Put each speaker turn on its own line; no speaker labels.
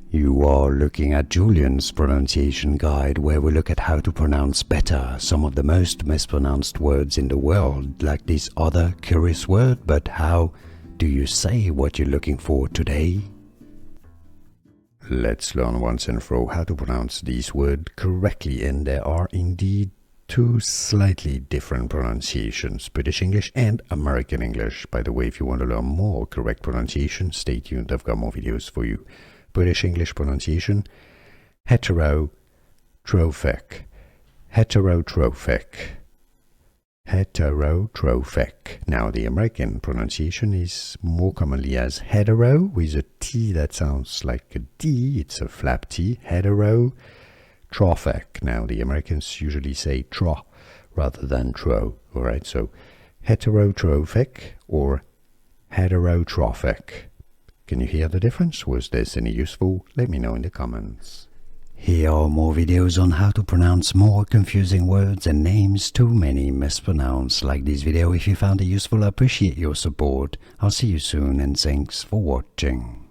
You are looking at Julian's pronunciation guide, where we look at how to pronounce better some of the most mispronounced words in the world, like this other curious word. But how do you say what you're looking for today? Let's learn once and for all how to pronounce this word correctly, and there are indeed two slightly different pronunciations, British English and American English. By the way, if you want to learn more correct pronunciation, stay tuned, I've got more videos for you. British English pronunciation, heterotrophic, heterotrophic, heterotrophic. Now the American pronunciation is more commonly as hetero, with a T that sounds like a D, it's a flap T, heterotrophic. Now the Americans usually say tro rather than tro, alright, so heterotrophic or heterotrophic. Can you hear the difference? Was this any useful? Let me know in the comments. Here are more videos on how to pronounce more confusing words and names too many mispronounced. Like this video if you found it useful. I appreciate your support. I'll see you soon and thanks for watching.